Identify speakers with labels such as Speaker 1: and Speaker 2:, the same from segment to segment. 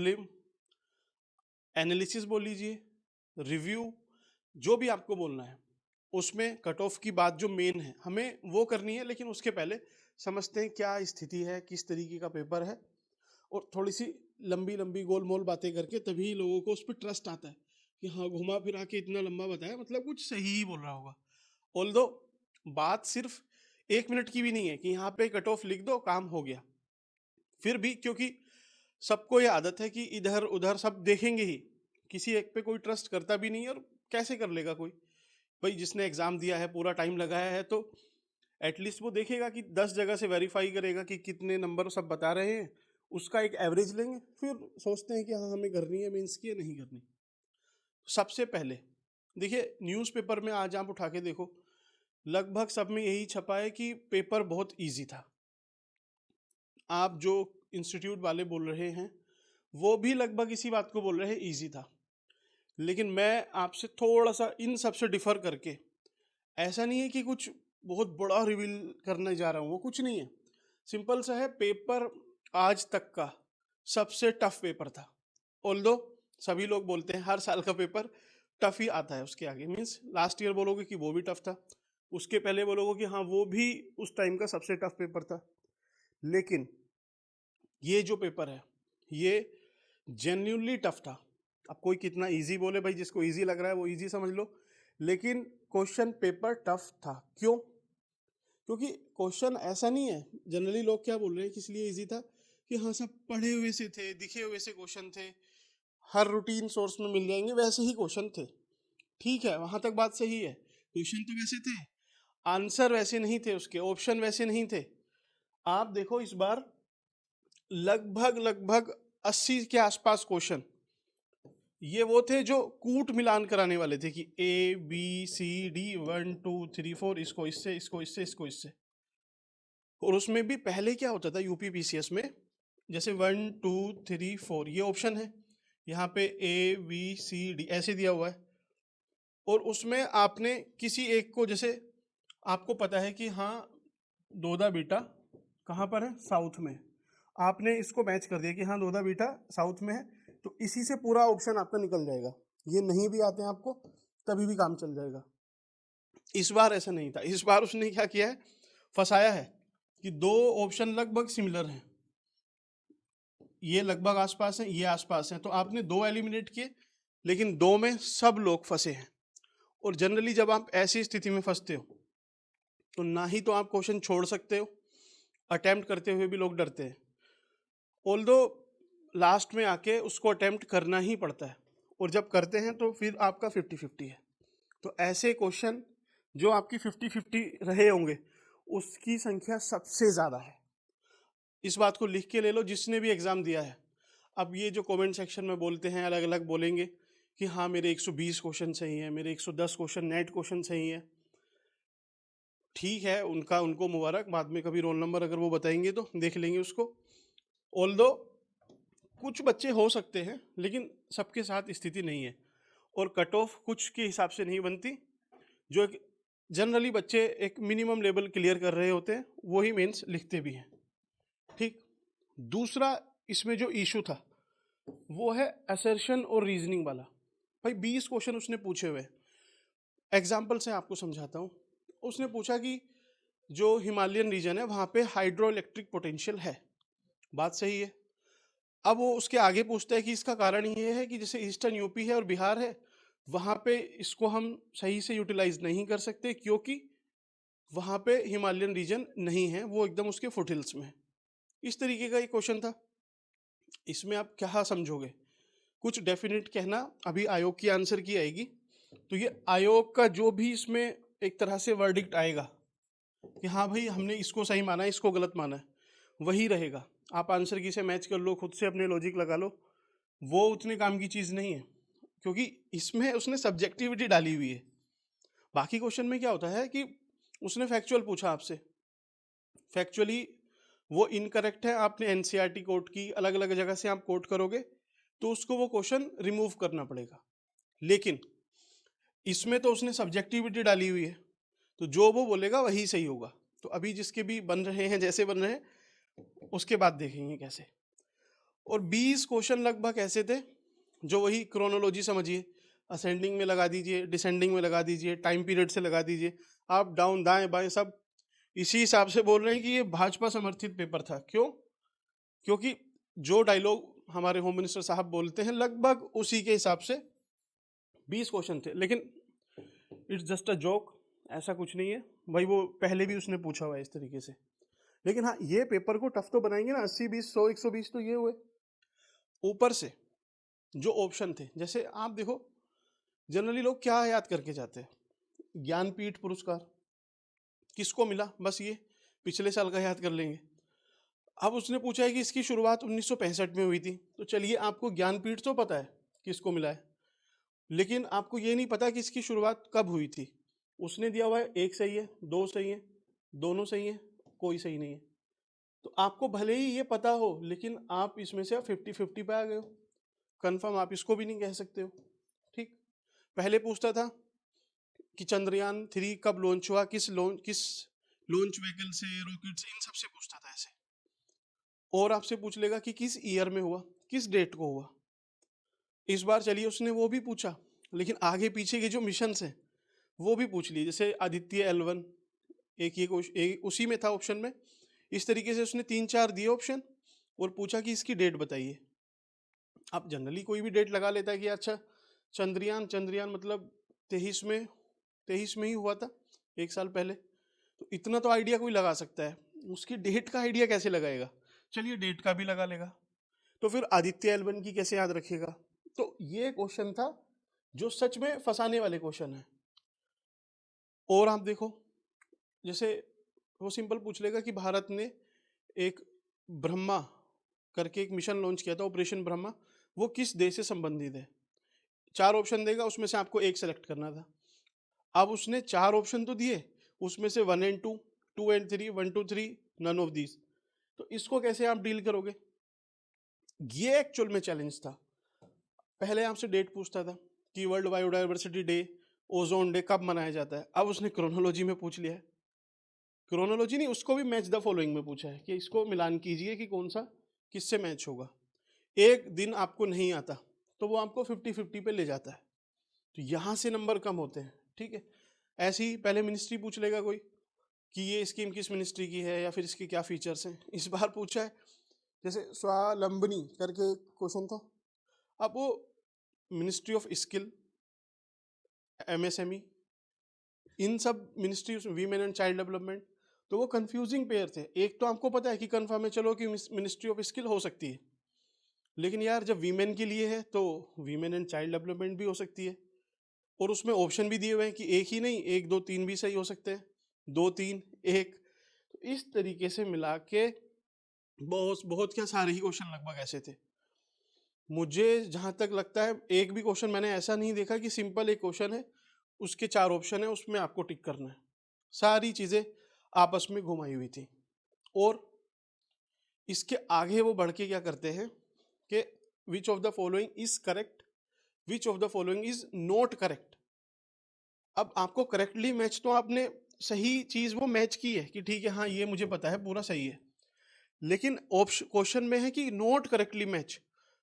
Speaker 1: Prelim, analysis बोल लीजिए, review, जो भी आपको बोलना है, उसमें कट ऑफ की बात जो मेन है हमें वो करनी है। लेकिन उसके पहले समझते हैं क्या स्थिति है, किस तरीके का पेपर है, और थोड़ी सी लंबी लंबी गोल मोल बातें करके तभी लोगों को उस पर ट्रस्ट आता है कि हाँ घुमा फिरा के इतना लंबा बताया, मतलब कुछ सही ही बोल रहा होगा। ऑल्दो बात सिर्फ 1 मिनट की भी नहीं है कि यहाँ पे कट ऑफ लिख दो काम हो गया। फिर भी क्योंकि सबको ये आदत है कि इधर उधर सब देखेंगे ही, किसी एक पे कोई ट्रस्ट करता भी नहीं है, और कैसे कर लेगा कोई। भाई जिसने एग्जाम दिया है, पूरा टाइम लगाया है, तो एटलीस्ट वो देखेगा कि 10 जगह से वेरीफाई करेगा कि कितने नंबर सब बता रहे हैं, उसका एक एवरेज लेंगे, फिर सोचते हैं कि हाँ हमें करनी है मेंस की या नहीं करनी। सबसे पहले देखिए, न्यूज़पेपर में आज आप उठा के देखो, लगभग सब में यही छपा है कि पेपर बहुत इजी था। आप जो इंस्टीट्यूट वाले बोल रहे हैं वो भी लगभग इसी बात को बोल रहे हैं, इजी था। लेकिन मैं आपसे थोड़ा सा इन सब से डिफर करके, ऐसा नहीं है कि कुछ बहुत बड़ा रिवील करने जा रहा हूँ, वो कुछ नहीं है, सिंपल सा है। पेपर आज तक का सबसे टफ पेपर था। ऑल्दो सभी लोग बोलते हैं हर साल का पेपर टफ ही आता है, उसके आगे मीन्स लास्ट ईयर बोलोगे कि वो भी टफ था, उसके पहले बोलोगे कि हाँ वो भी उस टाइम का सबसे टफ पेपर था। लेकिन ये जो पेपर है ये जेन्युइनली टफ था। अब कोई कितना इजी बोले, भाई जिसको इजी लग रहा है वो इजी समझ लो, लेकिन क्वेश्चन पेपर टफ था। क्यों? क्योंकि क्वेश्चन ऐसा नहीं है, जनरली लोग क्या बोल रहे हैं कि इसलिए इजी था कि हाँ सब पढ़े हुए से थे, दिखे हुए से क्वेश्चन थे, हर रूटीन सोर्स में मिल जाएंगे, वैसे ही क्वेश्चन थे। ठीक है, वहां तक बात सही है, क्वेश्चन तो वैसे थे, आंसर वैसे नहीं थे, उसके ऑप्शन वैसे नहीं थे। आप देखो इस बार लगभग लगभग 80 के आसपास क्वेश्चन ये वो थे जो कूट मिलान कराने वाले थे कि ABCD 1 2 3 4, इसको इससे, इसको इससे, इसको इससे। और उसमें भी पहले क्या होता था UPPCS में, जैसे 1 2 3 4 ये ऑप्शन है, यहाँ पे ABCD ऐसे दिया हुआ है, और उसमें आपने किसी एक को, जैसे आपको पता है कि हाँ दोदा बीटा कहाँ पर है, साउथ में, आपने इसको मैच कर दिया कि हाँ दोदा बीटा साउथ में है, तो इसी से पूरा ऑप्शन आपका निकल जाएगा। ये नहीं भी आते हैं आपको तभी भी काम चल जाएगा। इस बार ऐसा नहीं था, इस बार उसने क्या किया है, फंसाया है कि दो ऑप्शन लगभग सिमिलर हैं, ये लगभग आसपास हैं, ये आसपास हैं, तो आपने दो एलिमिनेट किए, लेकिन दो में सब लोग फंसे हैं। और जनरली जब आप ऐसी स्थिति में फंसते हो तो ना ही तो आप क्वेश्चन छोड़ सकते हो, अटेम्प्ट करते हुए भी लोग डरते हैं, ऑल्दो लास्ट में आके उसको अटेम्प्ट करना ही पड़ता है, और जब करते हैं तो फिर आपका 50-50 है। तो ऐसे क्वेश्चन जो आपकी 50-50 रहे होंगे उसकी संख्या सबसे ज़्यादा है। इस बात को लिख के ले लो जिसने भी एग्ज़ाम दिया है। अब ये जो कमेंट सेक्शन में बोलते हैं, अलग अलग बोलेंगे कि हाँ मेरे 120 क्वेश्चन सही हैं, मेरे 110 क्वेश्चन नेट क्वेश्चन सही है, ठीक है, उनका उनको मुबारक, बाद में कभी रोल नंबर अगर वो बताएंगे तो देख लेंगे उसको। ऑल्दो कुछ बच्चे हो सकते हैं लेकिन सबके साथ स्थिति नहीं है, और कट ऑफ कुछ के हिसाब से नहीं बनती, जो एक जनरली बच्चे एक मिनिमम लेवल क्लियर कर रहे होते हैं वही मेंस लिखते भी हैं। ठीक। दूसरा इसमें जो इशू था वो है असर्शन और रीजनिंग वाला। भाई 20 क्वेश्चन उसने पूछे हुए, एग्जाम्पल से आपको समझाता हूँ। उसने पूछा कि जो हिमालयन रीजन है वहाँ पे हाइड्रो इलेक्ट्रिक पोटेंशियल है, बात सही है। अब वो उसके आगे पूछता है कि इसका कारण ये है कि जैसे ईस्टर्न यूपी है और बिहार है, वहाँ पे इसको हम सही से यूटिलाइज नहीं कर सकते क्योंकि वहाँ पे हिमालयन रीजन नहीं है, वो एकदम उसके फुटहिल्स में है। इस तरीके का एक क्वेश्चन था। इसमें आप क्या समझोगे, कुछ डेफिनेट कहना, अभी आयोग की आंसर की आएगी, तो ये आयोग का जो भी इसमें एक तरह से वर्डिक्ट आएगा कि हाँ भाई हमने इसको सही माना है, इसको गलत माना है, वही रहेगा। आप आंसर की से मैच कर लो, खुद से अपने लॉजिक लगा लो, वो उतने काम की चीज़ नहीं है, क्योंकि इसमें उसने सब्जेक्टिविटी डाली हुई है। बाकी क्वेश्चन में क्या होता है कि उसने फैक्चुअल पूछा आपसे, फैक्चुअली वो इनकरेक्ट है, आपने एनसीईआरटी कोट की अलग अलग जगह से आप कोट करोगे तो उसको वो क्वेश्चन रिमूव करना पड़ेगा। लेकिन इसमें तो उसने सब्जेक्टिविटी डाली हुई है, तो जो वो बोलेगा वही सही होगा। तो अभी जिसके भी बन रहे हैं, जैसे बन रहे हैं, उसके बाद देखेंगे कैसे। और 20 क्वेश्चन लगभग ऐसे थे जो वही क्रोनोलॉजी समझिए, असेंडिंग में लगा दीजिए, डिसेंडिंग में लगा दीजिए, टाइम पीरियड से लगा दीजिए, आप डाउन दाएं बाएं सब इसी हिसाब से बोल रहे हैं कि ये भाजपा समर्थित पेपर था। क्यों? क्योंकि जो डायलॉग हमारे होम मिनिस्टर साहब बोलते हैं लगभग उसी के हिसाब से 20 क्वेश्चन थे। लेकिन इट्स जस्ट अ जोक, ऐसा कुछ नहीं है भाई, वो पहले भी उसने पूछा हुआ है इस तरीके से। लेकिन हाँ, ये पेपर को टफ तो बनाएंगे ना, 80 20 100 120 तो ये हुए। ऊपर से जो ऑप्शन थे, जैसे आप देखो जनरली लोग क्या याद करके जाते हैं, ज्ञानपीठ पुरस्कार किसको मिला, बस ये पिछले साल का याद कर लेंगे। अब उसने पूछा है कि इसकी शुरुआत 1965 में हुई थी, तो चलिए आपको ज्ञानपीठ तो पता है किसको मिला है, लेकिन आपको ये नहीं पता कि इसकी शुरुआत कब हुई थी। उसने दिया हुआ है एक सही है, दो सही है, दोनों सही है, कोई सही नहीं है। तो आपको भले ही ये पता हो, लेकिन आप इसमें से 50-50 पे आ गए हो, कन्फर्म आप इसको भी नहीं कह सकते हो। ठीक, पहले पूछता था कि चंद्रयान 3 कब लॉन्च हुआ, किस लॉन्च व्हीकल से, रॉकेट से, इन सबसे पूछता था ऐसे। और आपसे पूछ लेगा कि किस ईयर में हुआ, किस डेट को हुआ। इस बार चलिए उसने वो भी पूछा, लेकिन आगे पीछे के जो मिशन हैं वो भी पूछ लिए, जैसे आदित्य L1 एक ये क्वेश्चन उसी में था ऑप्शन में। इस तरीके से उसने 3-4 दिए ऑप्शन और पूछा कि इसकी डेट बताइए। आप जनरली कोई भी डेट लगा लेता है कि अच्छा चंद्रयान चंद्रयान मतलब 23 में ही हुआ था, एक साल पहले। तो इतना तो आइडिया कोई लगा सकता है, उसकी डेट का आइडिया कैसे लगाएगा? चलिए डेट का भी लगा लेगा, तो फिर आदित्य L1 की कैसे याद रखेगा? तो ये क्वेश्चन था जो सच में फंसाने वाले क्वेश्चन है। और आप देखो, जैसे वो सिंपल पूछ लेगा कि भारत ने एक ब्रह्मा करके एक मिशन लॉन्च किया था, ऑपरेशन ब्रह्मा, वो किस देश से संबंधित है। 4 ऑप्शन देगा, उसमें से आपको एक सेलेक्ट करना था। अब उसने 4 ऑप्शन तो दिए, उसमें से 1 and 2, 2 and 3, 1 2 3 none of these. तो इसको कैसे आप डील करोगे? ये एक्चुअल में चैलेंज था। पहले आपसे डेट पूछता था कि world biodiversity day, ozone day कब मनाया जाता है। अब उसने क्रोनोलॉजी में पूछ लिया है। क्रोनोलॉजी नहीं, उसको भी मैच द फॉलोइंग में पूछा है कि इसको मिलान कीजिए कि कौन सा किससे मैच होगा। एक दिन आपको नहीं आता तो वो आपको 50-50 पे ले जाता है, तो यहाँ से नंबर कम होते हैं। ठीक है, ऐसे ही पहले मिनिस्ट्री पूछ लेगा कोई कि ये स्कीम किस मिनिस्ट्री की है या फिर इसके क्या फीचर्स हैं। इस बार पूछा है जैसे स्वावलंबनी करके क्वेश्चन था। अब वो मिनिस्ट्री ऑफ स्किल, MSME, इन सब ministry, women and child development, तो वो कंफ्यूजिंग पेयर थे। एक तो आपको पता है कि कंफर्म है चलो कि मिनिस्ट्री ऑफ स्किल हो सकती है, लेकिन यार जब वीमेन के लिए है तो वीमेन एंड चाइल्ड डेवलपमेंट भी हो सकती है। और उसमें ऑप्शन भी दिए हुए हैं कि एक ही नहीं, 1 2 3 भी सही हो सकते हैं, 2 3 1। तो इस तरीके से मिला के बहुत बहुत क्या सारे ही क्वेश्चन लगभग ऐसे थे। मुझे जहां तक लगता है एक भी क्वेश्चन मैंने ऐसा नहीं देखा कि सिंपल एक क्वेश्चन है उसके 4 ऑप्शन है उसमें आपको टिक करना है। सारी चीजें आपस में घुमाई हुई थी। और इसके आगे वो बढ़ के क्या करते हैं कि which of the following is correct, which of the following is not correct. अब आपको करेक्टली मैच तो आपने सही चीज वो मैच की है कि ठीक है हाँ ये मुझे पता है पूरा सही है, लेकिन ऑप्शन क्वेश्चन में है कि नॉट करेक्टली मैच।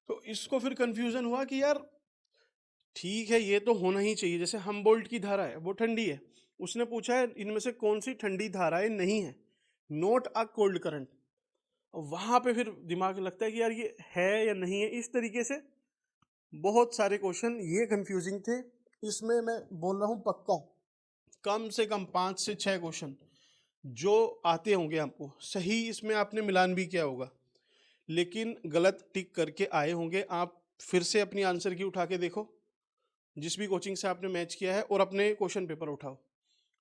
Speaker 1: तो इसको फिर कंफ्यूजन हुआ कि यार ठीक है ये तो होना ही चाहिए, जैसे हमबोल्ट की धारा है वो ठंडी है, उसने पूछा है इनमें से कौन सी ठंडी धाराएं नहीं है, नॉट अ कोल्ड करंट। वहां पे फिर दिमाग लगता है कि यार ये है या नहीं है। इस तरीके से बहुत सारे क्वेश्चन ये कंफ्यूजिंग थे। इसमें मैं बोल रहा हूँ पक्का कम से कम 5 से 6 क्वेश्चन जो आते होंगे आपको सही, इसमें आपने मिलान भी किया होगा लेकिन गलत टिक करके आए होंगे। आप फिर से अपनी आंसर की उठा के देखो जिस भी कोचिंग से आपने मैच किया है और अपने क्वेश्चन पेपर उठाओ।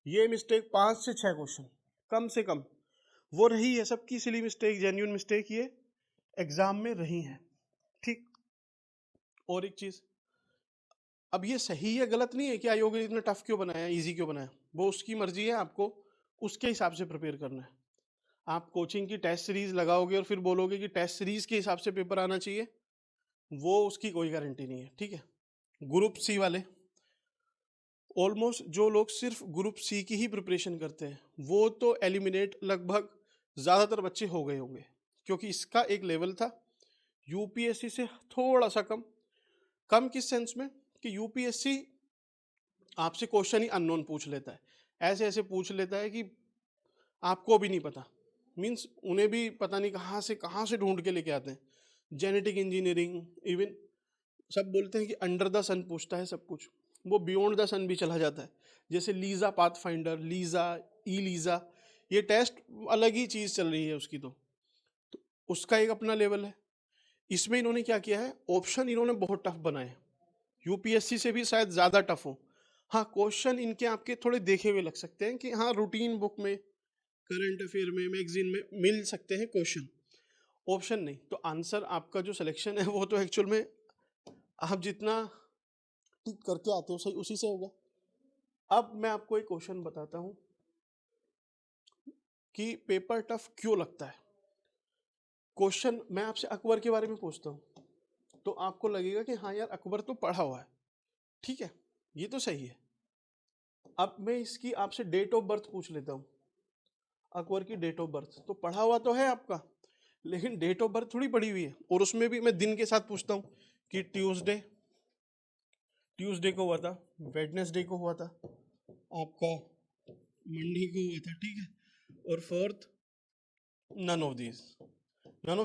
Speaker 1: ये मिस्टेक 5 से 6 क्वेश्चन कम से कम वो रही है, सबकी सिली मिस्टेक, जेन्युइन मिस्टेक ये एग्जाम में रही है। ठीक, और एक चीज, अब ये सही है गलत नहीं है कि आयोग ने इतना टफ क्यों बनाया, इजी क्यों बनाया, वो उसकी मर्जी है, आपको उसके हिसाब से प्रिपेयर करना है। आप कोचिंग की टेस्ट सीरीज लगाओगे और फिर बोलोगे कि टेस्ट सीरीज के हिसाब से पेपर आना चाहिए, वो उसकी कोई गारंटी नहीं है। ठीक है, ग्रुप सी वाले ऑलमोस्ट जो लोग सिर्फ ग्रुप सी की ही प्रिपरेशन करते हैं वो तो एलिमिनेट लगभग ज़्यादातर बच्चे हो गए होंगे, क्योंकि इसका एक लेवल था यूपीएससी से थोड़ा सा कम। कम किस सेंस में कि यूपीएससी आपसे क्वेश्चन ही अननोन पूछ लेता है, ऐसे ऐसे पूछ लेता है कि आपको भी नहीं पता, मीन्स उन्हें भी पता नहीं कहाँ से ढूंढ के लेके आते हैं। जेनेटिक इंजीनियरिंग इवन सब बोलते हैं कि अंडर द सन पूछता है सब कुछ, वो बियॉन्ड द सन भी चला जाता है। जैसे लीजा पाथ फाइंडर, लीजा, ई लीजा, ये टेस्ट अलग ही चीज़ चल रही है उसकी, तो उसका एक अपना लेवल है। इसमें इन्होंने क्या किया है, ऑप्शन इन्होंने बहुत टफ बनाए, यूपीएससी से भी शायद ज़्यादा टफ हो। हाँ, क्वेश्चन इनके आपके थोड़े देखे हुए लग सकते हैं कि हाँ रूटीन बुक में, करंट अफेयर में, मैगजीन में मिल सकते हैं क्वेश्चन, ऑप्शन नहीं। तो आंसर आपका जो सिलेक्शन है वो तो एक्चुअल में आप जितना टिक करके आते हो सही उसी से होगा। अब मैं आपको एक क्वेश्चन बताता हूँ कि पेपर टफ क्यों लगता है। क्वेश्चन मैं आपसे अकबर के बारे में पूछता हूँ तो आपको लगेगा कि हाँ यार अकबर तो पढ़ा हुआ है, ठीक है, ये तो सही है। अब मैं इसकी आपसे डेट ऑफ बर्थ पूछ लेता हूँ, अकबर की डेट ऑफ बर्थ, तो पढ़ा हुआ तो है आपका, लेकिन डेट ऑफ बर्थ थोड़ी पड़ी हुई है, और उसमें भी मैं दिन के साथ पूछता हूँ कि ट्यूसडे को हुआ था, वेडनेसडे को हुआ था, आपका मंडे को हुआ था, ठीक है, और फोर्थ नन ऑफ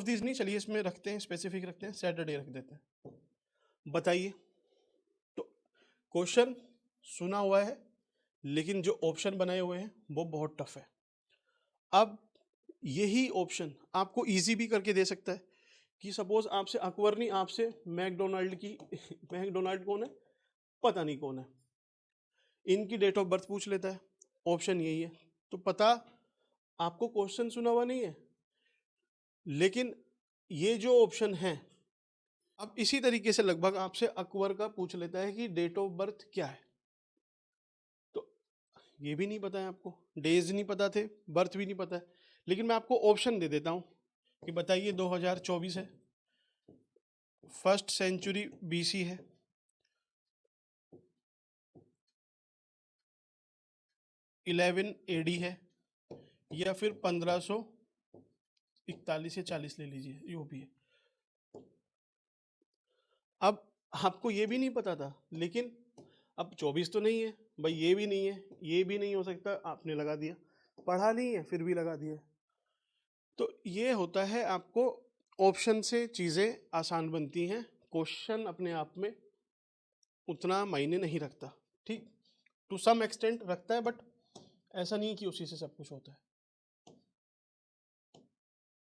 Speaker 1: दीज नहीं, चलिए इसमें रखते हैं, स्पेसिफिक रखते हैं, सैटरडे रख देते हैं। बताइए, तो क्वेश्चन सुना हुआ है लेकिन जो ऑप्शन बनाए हुए हैं वो बहुत टफ है। अब यही ऑप्शन आपको इजी भी करके दे सकता है कि सपोज आपसे अकबर नहीं, आपसे मैकडोनाल्ड की मैकडोनाल्ड कौन है, पता नहीं कौन है, इनकी डेट ऑफ बर्थ पूछ लेता है, ऑप्शन यही है। तो पता आपको क्वेश्चन सुना हुआ नहीं है, लेकिन ये जो ऑप्शन है, अब इसी तरीके से लगभग आपसे अकबर का पूछ लेता है कि डेट ऑफ बर्थ क्या है, तो ये भी नहीं पता है आपको, डेज नहीं पता थे, बर्थ भी नहीं पता है, लेकिन मैं आपको ऑप्शन दे देता हूँ कि बताइए 2024 है, फर्स्ट सेंचुरी बीसी है, 11 एडी है, या फिर 1541 या 40 ले लीजिए, यो भी है। अब आपको ये भी नहीं पता था, लेकिन अब 24 तो नहीं है भाई, ये भी नहीं है, ये भी नहीं हो सकता, आपने लगा दिया, पढ़ा नहीं है फिर भी लगा दिया। तो ये होता है, आपको ऑप्शन से चीज़ें आसान बनती हैं, क्वेश्चन अपने आप में उतना मायने नहीं रखता, ठीक, टू सम एक्सटेंट रखता है, बट ऐसा नहीं कि उसी से सब कुछ होता है।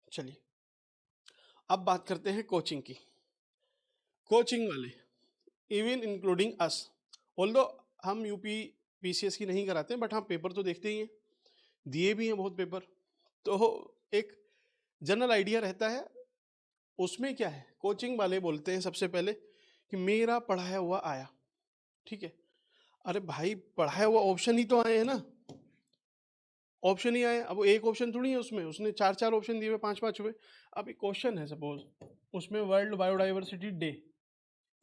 Speaker 1: चलिए अब बात करते हैं कोचिंग की। कोचिंग वाले, इवन इंक्लूडिंग अस, ऑल्दो हम यूपी पीसीएस की नहीं कराते बट हम पेपर तो देखते ही हैं, दिए भी हैं बहुत पेपर, तो एक जनरल आइडिया रहता है। उसमें क्या है, कोचिंग वाले बोलते हैं सबसे पहले कि मेरा पढ़ाया हुआ आया, ठीक है, अरे भाई पढ़ाया हुआ ऑप्शन ही तो आए हैं ना, ऑप्शन ही आए, अब एक ऑप्शन थोड़ी है उसमें, उसने चार चार ऑप्शन दिए हुए, पांच पांच हुए। अब एक क्वेश्चन है सपोज, उसमें वर्ल्ड बायोडाइवर्सिटी डे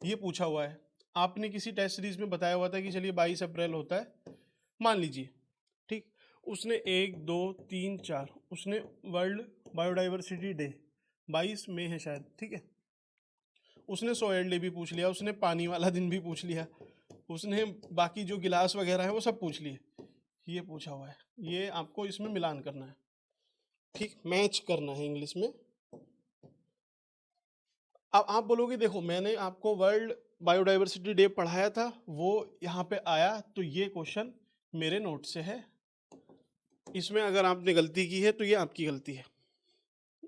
Speaker 1: ये पूछा हुआ है, आपने किसी टेस्ट सीरीज में बताया हुआ था कि चलिए 22 अप्रैल होता है, मान लीजिए, ठीक, उसने 1 2 3 4 उसने वर्ल्ड बायोडाइवर्सिटी डे 22 मई है शायद, ठीक है, उसने सोयल डे भी पूछ लिया, उसने पानी वाला दिन भी पूछ लिया, उसने बाकी जो गिलास वगैरह है वो सब पूछ लिए, ये पूछा हुआ है, ये आपको इसमें मिलान करना है, ठीक, मैच करना है इंग्लिश में। अब आप बोलोगे देखो मैंने आपको वर्ल्ड बायोडाइवर्सिटी डे पढ़ाया था, वो यहाँ पे आया, तो ये क्वेश्चन मेरे नोट से है, इसमें अगर आपने गलती की है तो ये आपकी गलती है,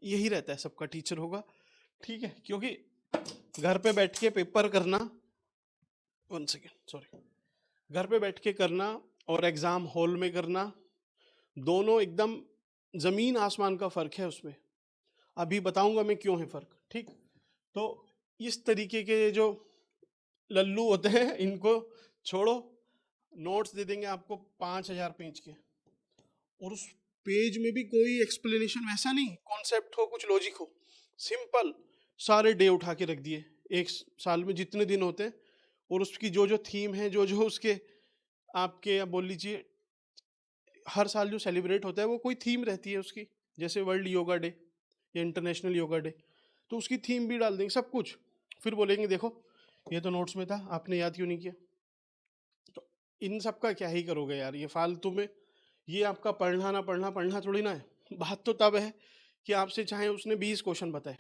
Speaker 1: यही रहता है, सबका टीचर होगा, ठीक है, क्योंकि घर पे बैठ के पेपर करना, वन सेकेंड सॉरी, घर पे बैठ के करना और एग्जाम हॉल में करना, दोनों एकदम जमीन आसमान का फर्क है उसमें, अभी बताऊंगा मैं क्यों है फर्क, ठीक। तो इस तरीके के जो लल्लू होते हैं इनको छोड़ो, नोट्स दे देंगे आपको 5,000 पेज के, और उस पेज में भी कोई एक्सप्लेनेशन वैसा नहीं, कॉन्सेप्ट हो, कुछ लॉजिक हो, सिंपल सारे डे उठा के रख दिए, एक साल में जितने दिन होते हैं, और उसकी जो जो थीम है, जो जो उसके आपके या बोल लीजिए हर साल जो सेलिब्रेट होता है वो कोई थीम रहती है उसकी, जैसे वर्ल्ड योगा डे या इंटरनेशनल योगा डे, तो उसकी थीम भी डाल देंगे, सब कुछ। फिर बोलेंगे देखो ये तो नोट्स में था, आपने याद क्यों नहीं किया। तो इन सब का क्या ही करोगे यार, ये फालतू में। ये आपका पढ़ना ना पढ़ना, पढ़ना थोड़ी ना है। बात तो तब है कि आपसे चाहे उसने 20 क्वेश्चन बताए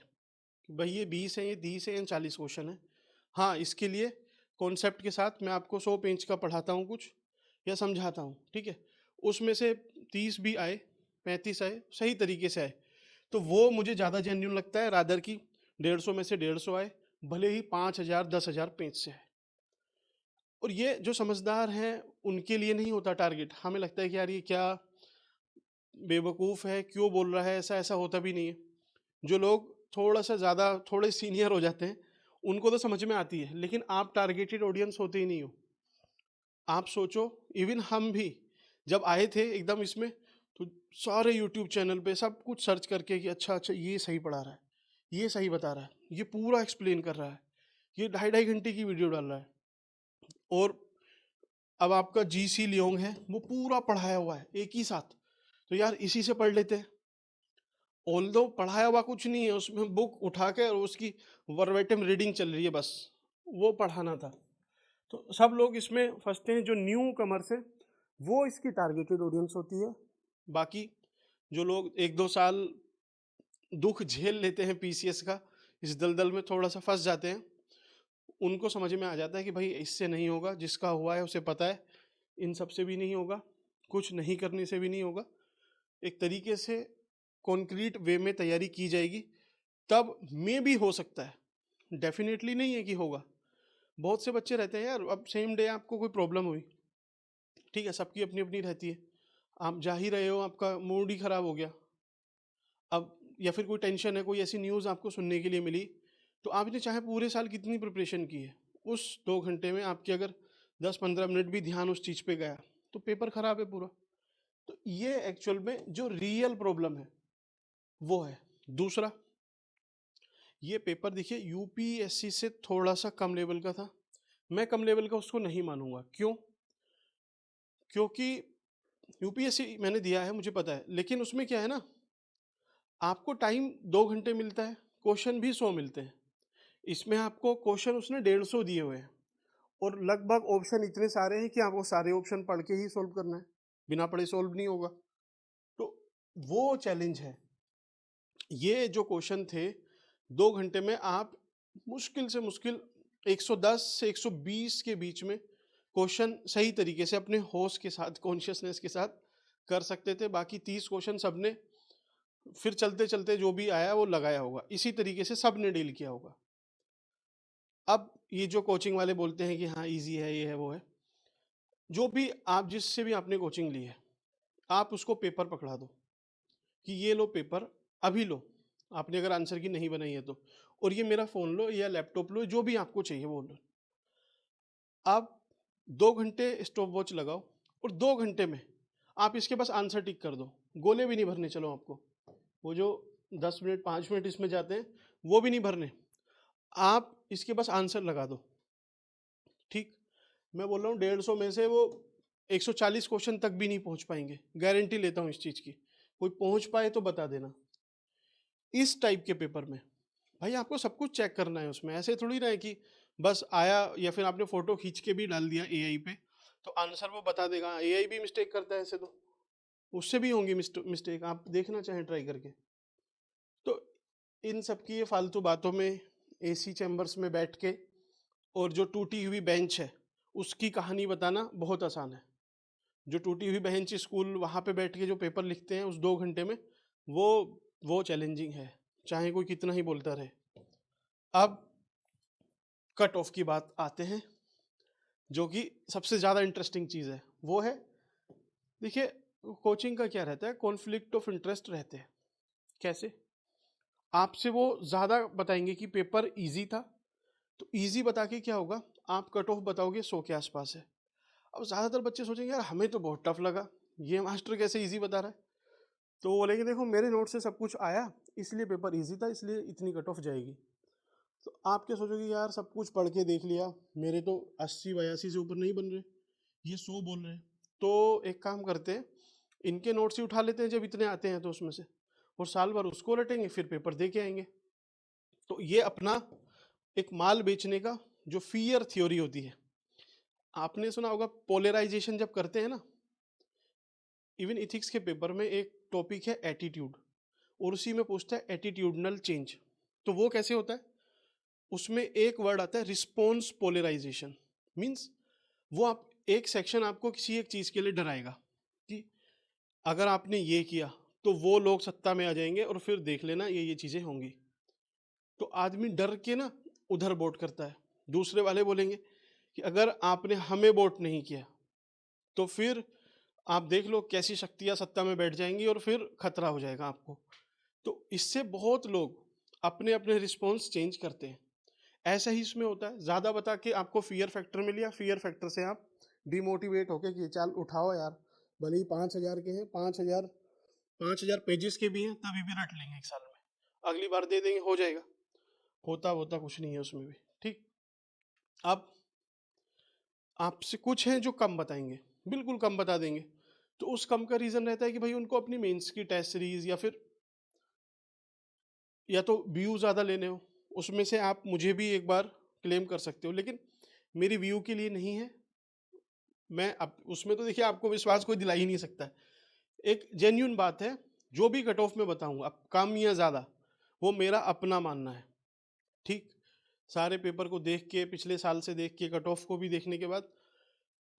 Speaker 1: कि भाई ये 20 है, ये 30 है, या 40 क्वेश्चन है। हाँ, इसके लिए कॉन्सेप्ट के साथ मैं आपको 100 पेज का पढ़ाता हूँ कुछ, या समझाता हूँ, ठीक है। उसमें से 30 भी आए, 35 आए, सही तरीके से आए, तो वो मुझे ज़्यादा जेन्यून लगता है रादर की 150 में से 150 आए, भले ही 5,000 10,000 पेज से आए। और ये जो समझदार हैं उनके लिए नहीं होता टारगेट। हमें लगता है कि यार ये क्या बेवकूफ़ है, क्यों बोल रहा है ऐसा, ऐसा होता भी नहीं है। जो लोग थोड़ा सा ज़्यादा थोड़े सीनियर हो जाते हैं उनको तो समझ में आती है, लेकिन आप टारगेटेड ऑडियंस होते ही नहीं हो। आप सोचो, इवन हम भी जब आए थे एकदम इसमें, तो सारे यूट्यूब चैनल पे सब कुछ सर्च करके कि अच्छा अच्छा ये सही पढ़ा रहा है, ये सही बता रहा है, ये पूरा एक्सप्लेन कर रहा है, ये 2.5 घंटे की वीडियो डाल रहा है। और अब आपका जीसी लियोंग है, वो पूरा पढ़ाया हुआ है एक ही साथ, तो यार इसी से पढ़ लेते हैं। ऑल्दो पढ़ाया हुआ कुछ नहीं है उसमें, बुक उठा के और उसकी वर्बेटिम रीडिंग चल रही है बस, वो पढ़ाना था। तो सब लोग इसमें फंसते हैं, जो न्यू कमर्स है वो इसकी टारगेटेड ऑडियंस होती है। बाकी जो लोग 1-2 साल दुख झेल लेते हैं पीसीएस का, इस दलदल में थोड़ा सा फंस जाते हैं, उनको समझ में आ जाता है कि भाई इससे नहीं होगा, जिसका हुआ है उसे पता है, इन सब से भी नहीं होगा, कुछ नहीं करने से भी नहीं होगा। एक तरीके से कॉन्क्रीट वे में तैयारी की जाएगी तब में भी हो सकता है, डेफिनेटली नहीं है कि होगा। बहुत से बच्चे रहते हैं यार, अब सेम डे आपको कोई प्रॉब्लम हुई, ठीक है, सबकी अपनी अपनी रहती है, आप जा ही रहे हो, आपका मूड ही खराब हो गया, अब या फिर कोई टेंशन है, कोई ऐसी न्यूज़ आपको सुनने के लिए मिली, तो आपने चाहे पूरे साल कितनी प्रिपरेशन की है, उस 2 घंटे में आपके अगर 10-15 मिनट भी ध्यान उस चीज़ पे गया तो पेपर खराब है पूरा। तो ये एक्चुअल में जो रियल प्रॉब्लम है वो है। दूसरा, ये पेपर देखिए यूपीएससी से थोड़ा सा कम लेवल का था, मैं कम लेवल का उसको नहीं मानूंगा। क्यों? क्योंकि यूपीएससी मैंने दिया है, मुझे पता है, लेकिन उसमें क्या है ना, आपको टाइम 2 घंटे मिलता है, क्वेश्चन भी 100 मिलते हैं। इसमें आपको क्वेश्चन उसने 150 दिए हुए हैं, और लगभग ऑप्शन इतने सारे हैं कि आपको सारे ऑप्शन पढ़ के ही सोल्व करना है, बिना पढ़े सोल्व नहीं होगा। तो वो चैलेंज है। ये जो क्वेश्चन थे 2 घंटे में आप मुश्किल से मुश्किल 110 से 120 के बीच में क्वेश्चन सही तरीके से अपने होश के साथ, कॉन्शियसनेस के साथ कर सकते थे। बाकी 30 क्वेश्चन सबने फिर चलते चलते जो भी आया वो लगाया होगा, इसी तरीके से सबने डील किया होगा। अब ये जो कोचिंग वाले बोलते हैं कि हाँ इजी है, ये है, वो है, जो भी आप जिससे भी आपने कोचिंग ली है, आप उसको पेपर पकड़ा दो कि ये लो पेपर, अभी लो, आपने अगर आंसर की नहीं बनाई है तो, और ये मेरा फ़ोन लो या लैपटॉप लो, जो भी आपको चाहिए वो लो। आप 2 घंटे स्टॉप वॉच लगाओ, और 2 घंटे में आप इसके पास आंसर टिक कर दो। गोले भी नहीं भरने चलो आपको, वो जो 10 मिनट 5 मिनट इसमें जाते हैं वो भी नहीं भरने, आप इसके पास आंसर लगा दो। ठीक, मैं बोल रहा हूँ 150 में से वो 140 क्वेश्चन तक भी नहीं पहुंच पाएंगे, गारंटी लेता हूँ इस चीज़ की। कोई पहुंच पाए तो बता देना। इस टाइप के पेपर में भाई आपको सब कुछ चेक करना है उसमें, ऐसे थोड़ी ना है कि बस आया या फिर आपने फोटो खींच के भी डाल दिया एआई पे तो आंसर वो बता देगा। एआई भी मिस्टेक करता है ऐसे, तो उससे भी होंगी मिस्टेक, आप देखना चाहें ट्राई करके। तो इन सब की ये फालतू बातों में एसी चैम्बर्स में बैठ के और जो टूटी हुई बेंच है उसकी कहानी बताना बहुत आसान है। जो टूटी हुई बेंच स्कूल वहाँ पे बैठ के जो पेपर लिखते हैं उस 2 घंटे में, वो वो चैलेंजिंग है, चाहे कोई कितना ही बोलता रहे। अब कट ऑफ की बात आते हैं, जो कि सबसे ज़्यादा इंटरेस्टिंग चीज़ है, वो है, देखिए कोचिंग का क्या रहता है, कॉन्फ्लिक्ट ऑफ इंटरेस्ट रहते हैं। कैसे? आपसे वो ज़्यादा बताएंगे कि पेपर इजी था, तो इजी बता के क्या होगा, आप कट ऑफ बताओगे 100 के आसपास है। अब ज़्यादातर बच्चे सोचेंगे यार हमें तो बहुत टफ लगा, ये मास्टर कैसे इजी बता रहा है। तो वो बोलेंगे देखो मेरे नोट से सब कुछ आया, इसलिए पेपर इजी था, इसलिए इतनी कट ऑफ जाएगी। तो आप क्या सोचोगे, यार सब कुछ पढ़ के देख लिया, मेरे तो 80-82 से ऊपर नहीं बन रहे, ये 100 बोल रहे हैं। तो एक काम करते हैं, इनके नोट्स ही उठा लेते हैं जब इतने आते हैं तो उसमें से, और साल भर उसको रटेंगे, फिर पेपर दे के आएंगे। तो ये अपना एक माल बेचने का जो फियर थ्योरी होती है, आपने सुना होगा पोलराइजेशन जब करते हैं ना, इवन इथिक्स के पेपर में एक टॉपिक है एटीट्यूड, और उसी में पूछता है एटीट्यूडनल चेंज। तो वो कैसे होता है, उसमें एक वर्ड आता है रिस्पॉन्स पोलराइजेशन। मीन्स वो आप एक सेक्शन आपको किसी एक चीज के लिए डराएगा कि अगर आपने ये किया तो वो लोग सत्ता में आ जाएंगे और फिर देख लेना ये चीजें होंगी। तो आदमी डर के ना उधर वोट करता है। दूसरे वाले बोलेंगे कि अगर आपने हमें वोट नहीं किया तो फिर आप देख लो कैसी शक्तियां सत्ता में बैठ जाएंगी और फिर खतरा हो जाएगा आपको। तो इससे बहुत लोग अपने अपने रिस्पॉन्स चेंज करते हैं। ऐसा ही इसमें होता है, ज्यादा बता के आपको फियर फैक्टर मिल गया, फियर फैक्टर से आप डिमोटिवेट होके कि चल उठाओ यार, भले ही 5,000 के हैं, 5,000 पेजेस के भी हैं, तभी भी रट लेंगे एक साल में, अगली बार दे देंगे, हो जाएगा। होता होता कुछ नहीं है उसमें भी। ठीक, अब आपसे कुछ हैं जो कम बताएंगे, बिल्कुल कम बता देंगे। तो उस कम का रीजन रहता है कि भाई उनको अपनी मेंस की टेस्ट सीरीज या तो व्यू ज़्यादा लेने हो, उसमें से आप मुझे भी एक बार क्लेम कर सकते हो, लेकिन मेरी व्यू के लिए नहीं है। मैं अब उसमें तो देखिए आपको विश्वास कोई दिला ही नहीं सकता है। एक जेन्यून बात है, जो भी कट ऑफ में बताऊंगा, अब कम या ज़्यादा, वो मेरा अपना मानना है। ठीक, सारे पेपर को देख के, पिछले साल से देख के, कट ऑफ को भी देखने के बाद,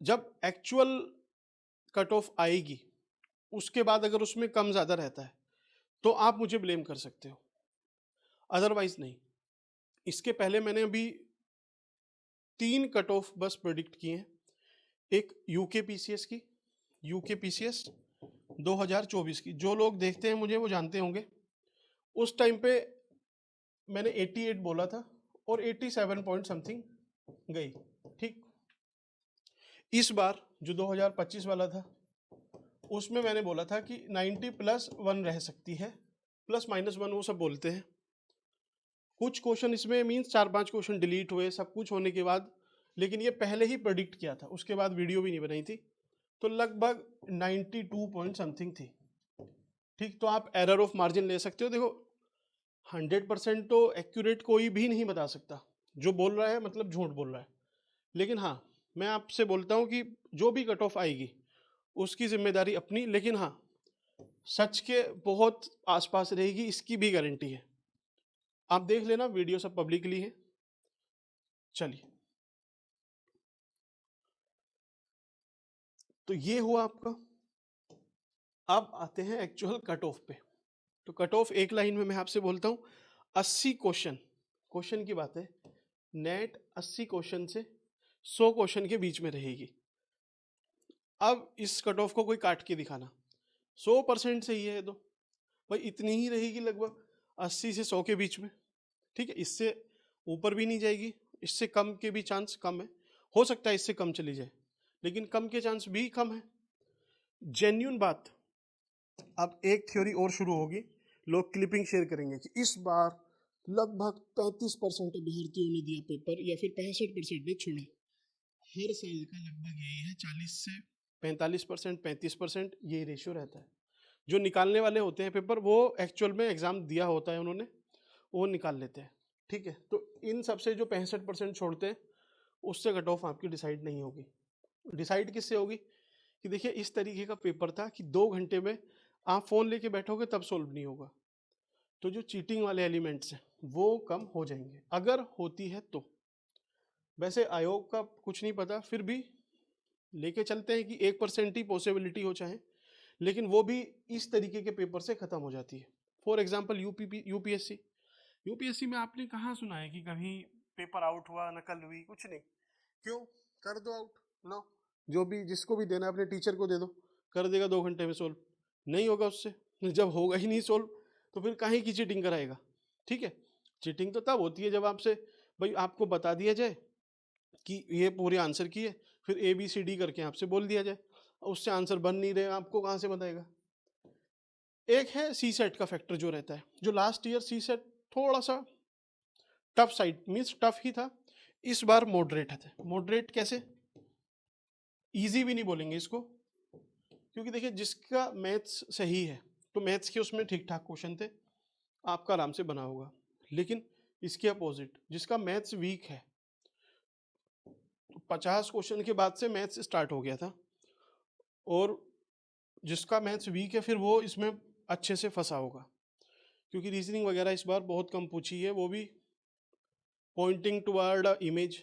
Speaker 1: जब एक्चुअल कट ऑफ आएगी उसके बाद अगर उसमें कम ज़्यादा रहता है तो आप मुझे ब्लेम कर सकते हो, अदरवाइज नहीं। इसके पहले मैंने अभी 3 कट ऑफ बस प्रेडिक्ट किए हैं। एक यूके पीसीएस की, यूके पीसीएस 2024 की, जो लोग देखते हैं मुझे वो जानते होंगे। उस टाइम पे मैंने 88 बोला था और 87 पॉइंट समथिंग गई। ठीक, इस बार जो 2025 वाला था उसमें मैंने बोला था कि 90 प्लस 1 रह सकती है, प्लस माइनस 1 वो सब बोलते हैं। कुछ क्वेश्चन इसमें मीन्स 4-5 क्वेश्चन डिलीट हुए सब कुछ होने के बाद, लेकिन ये पहले ही प्रेडिक्ट किया था, उसके बाद वीडियो भी नहीं बनाई थी। तो लगभग 92 पॉइंट समथिंग थी। ठीक, तो आप एरर ऑफ मार्जिन ले सकते हो। देखो 100% तो एक्यूरेट कोई भी नहीं बता सकता, जो बोल रहा है मतलब झूठ बोल रहा है। लेकिन हाँ, मैं आपसे बोलता हूँ कि जो भी कट ऑफ आएगी उसकी जिम्मेदारी अपनी, लेकिन हाँ सच के बहुत आसपास रहेगी, इसकी भी गारंटी है। आप देख लेना, वीडियो सब पब्लिकली है। चलिए, तो ये हुआ आपका। अब आते हैं एक्चुअल कट ऑफ पे। तो कट ऑफ एक लाइन में मैं आपसे बोलता हूँ 80 क्वेश्चन, क्वेश्चन की बात है, नेट 80 क्वेश्चन से 100 क्वेश्चन के बीच में रहेगी। अब इस कट ऑफ को कोई काट के दिखाना, 100% सही है तो भाई इतनी ही रहेगी, लगभग 80 से 100 के बीच में। ठीक है, इससे ऊपर भी नहीं जाएगी, इससे कम के भी चांस कम है, हो सकता है इससे कम चली जाए, लेकिन कम के चांस भी कम है। जेन्यून बात, अब एक थ्योरी और शुरू होगी, लोग क्लिपिंग शेयर करेंगे कि इस बार लगभग 35% अभ्यर्थियों ने दिया पेपर, या फिर 65% ने छोड़ा। हर साल का लगभग यही है, 40 से 45%, 35% ये रेशियो रहता है। जो निकालने वाले होते हैं पेपर, वो एक्चुअल में एग्जाम दिया होता है उन्होंने, वो निकाल लेते हैं। ठीक है, तो इन सबसे जो 65% छोड़ते हैं उससे कट ऑफ आपकी डिसाइड नहीं होगी। डिसाइड किससे होगी कि देखिए इस तरीके का पेपर था कि 2 घंटे में आप फोन लेके बैठोगे तब सोल्व नहीं होगा। तो जो चीटिंग वाले एलिमेंट्स हैं वो कम हो जाएंगे अगर होती है तो। वैसे आयोग का कुछ नहीं पता, फिर भी लेके चलते हैं कि 1% ही पॉसिबिलिटी हो चाहे, लेकिन वो भी इस तरीके के पेपर से खत्म हो जाती है। फॉर एग्जाम्पल यूपीएससी, यूपीएससी में आपने कहाँ सुना है कि कभी पेपर आउट हुआ, नकल हुई, कुछ नहीं। क्यों, कर दो आउट, लो जो भी जिसको भी देना है अपने टीचर को दे दो, कर देगा 2 घंटे में सोल्व। नहीं होगा उससे, जब होगा ही नहीं सोल्व तो फिर काहे की चीटिंग कराएगा। ठीक है, चीटिंग तो तब होती है जब आपसे भाई आपको बता दिया जाए कि ये पूरे आंसर की है, फिर ABCD करके आपसे बोल दिया जाए, उससे आंसर बन नहीं रहे, आपको कहाँ से बताएगा। एक है सी सेट का फैक्टर जो रहता है, जो लास्ट ईयर सी सेट थोड़ा सा टफ साइड मीन्स टफ ही था, इस बार मॉडरेट है। मॉडरेट कैसे, इजी भी नहीं बोलेंगे इसको, क्योंकि देखिए जिसका मैथ्स सही है तो मैथ्स के उसमें ठीक ठाक क्वेश्चन थे, आपका आराम से बना होगा। लेकिन इसके अपोजिट जिसका मैथ्स वीक है, 50 क्वेश्चन के बाद से मैथ्स स्टार्ट हो गया था, और जिसका मैथ्स वीक है फिर वो इसमें अच्छे से फंसा होगा, क्योंकि रीजनिंग वगैरह इस बार बहुत कम पूछी है, वो भी पॉइंटिंग टुवर्ड अ इमेज,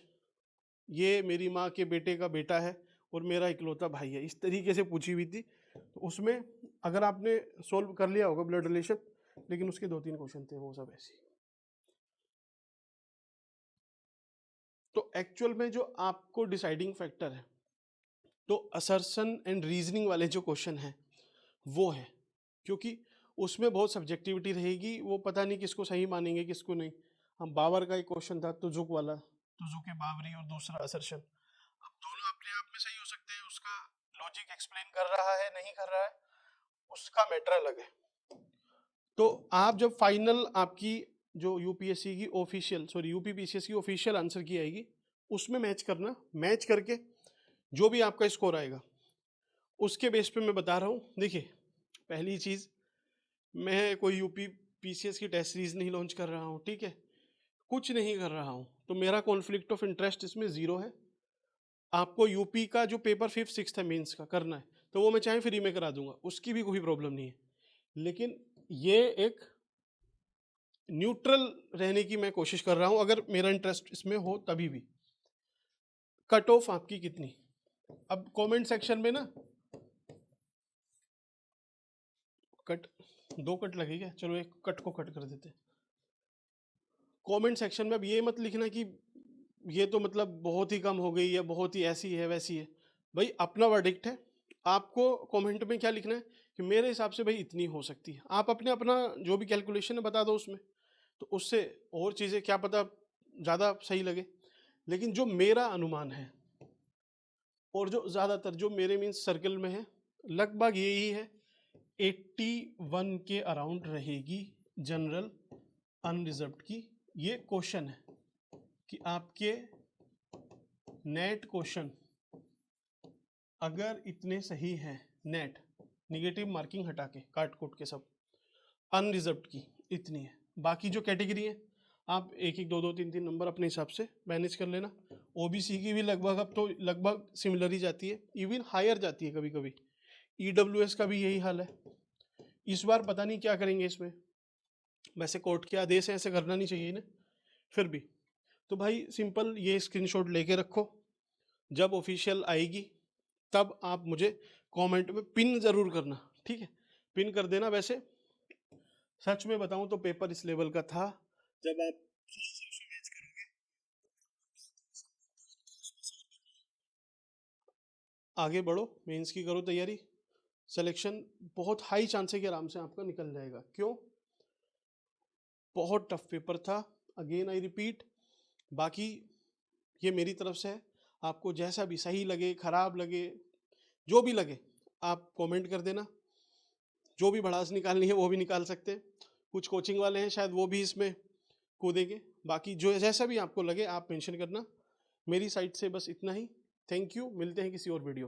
Speaker 1: ये मेरी माँ के बेटे का बेटा है और मेरा इकलौता भाई है, इस तरीके से पूछी हुई थी। तो उसमें अगर आपने सोल्व कर लिया होगा ब्लड रिलेशन, लेकिन उसके 2-3 क्वेश्चन थे वो सब ऐसे। तो एक्चुअल में जो आपको डिसाइडिंग फैक्टर है, तो असर्शन एंड रीजनिंग वाले जो क्वेश्चन हैं वो है, क्योंकि उसमें बहुत सब्जेक्टिविटी रहेगी, वो पता नहीं किसको सही मानेंगे किसको नहीं। हम बाबर का एक क्वेश्चन था तुजुक वाला, तुजुक बाबरी और दूसरा असर्शन, अब दोनों अपने आप में सही हो सकते हैं, उसका लॉजिक एक्सप्लेन कर रहा है नहीं कर रहा है उसका मैटर अलग है। तो आप जब फाइनल आपकी जो यूपीएससी की ऑफिशियल यूपीपीसीएस की ऑफिशियल आंसर की आएगी, उसमें मैच करना, मैच करके जो भी आपका स्कोर आएगा उसके बेस पे मैं बता रहा हूँ। देखिए, पहली चीज़, मैं कोई यूपी पीसीएस की टेस्ट सीरीज नहीं लॉन्च कर रहा हूँ, ठीक है, कुछ नहीं कर रहा हूँ, तो मेरा कॉन्फ्लिक्ट ऑफ इंटरेस्ट इसमें ज़ीरो है। आपको यूपी का जो पेपर 5th 6th है मेंस का करना है, तो वो मैं चाहे फ्री में करा दूंगा, उसकी भी कोई प्रॉब्लम नहीं है, लेकिन ये एक न्यूट्रल रहने की मैं कोशिश कर रहा हूँ, अगर मेरा इंटरेस्ट इसमें हो तभी भी। कट ऑफ आपकी कितनी, अब कमेंट सेक्शन में ना कट, 2 कट लगेगा, चलो एक कट को कट कर देते। कमेंट सेक्शन में अब ये मत लिखना कि ये तो मतलब बहुत ही कम हो गई या बहुत ही ऐसी है वैसी है, भाई अपना वर्डिक्ट है, आपको कमेंट में क्या लिखना है कि मेरे हिसाब से भाई इतनी हो सकती है, आप अपने अपना जो भी कैलकुलेशन है बता दो उसमें, तो उससे और चीज़ें क्या पता ज़्यादा सही लगे, लेकिन जो मेरा अनुमान है और जो ज़्यादातर जो मेरे मीन्स सर्कल में है लगभग यही है, 81 के अराउंड रहेगी जनरल अनरिजर्व्ड की। ये क्वेश्चन है कि आपके नेट क्वेश्चन अगर इतने सही हैं, नेट निगेटिव मार्किंग हटा के काट कोट के सब, अनरिजर्व्ड की इतनी है, बाकी जो कैटेगरी है आप 1-1 2-2 3-3 नंबर अपने हिसाब से मैनेज कर लेना। ओबीसी की भी लगभग अब तो लगभग सिमिलर ही जाती है, इवन हायर जाती है कभी कभी। ईडब्ल्यूएस का भी यही हाल है, इस बार पता नहीं क्या करेंगे इसमें, वैसे कोर्ट के आदेश है ऐसे करना नहीं चाहिए ना, फिर भी। तो भाई सिंपल ये स्क्रीनशॉट लेके रखो, जब ऑफिशियल आएगी तब आप मुझे कमेंट में पिन जरूर करना, ठीक है, पिन कर देना। वैसे सच में बताऊं तो पेपर इस लेवल का था, जब आप आगे बढ़ो, मेंस की करो तैयारी, सिलेक्शन बहुत हाई चांस है कि आराम से आपका निकल जाएगा। क्यों? बहुत टफ पेपर था, अगेन आई रिपीट। बाकी ये मेरी तरफ से है, आपको जैसा भी सही लगे खराब लगे जो भी लगे आप कमेंट कर देना, जो भी भड़ास निकालनी है वो भी निकाल सकते हैं, कुछ कोचिंग वाले हैं शायद वो भी इसमें कूदेंगे, बाकी जो जैसा भी आपको लगे आप मेंशन करना। मेरी साइड से बस इतना ही, थैंक यू, मिलते हैं किसी और वीडियो में।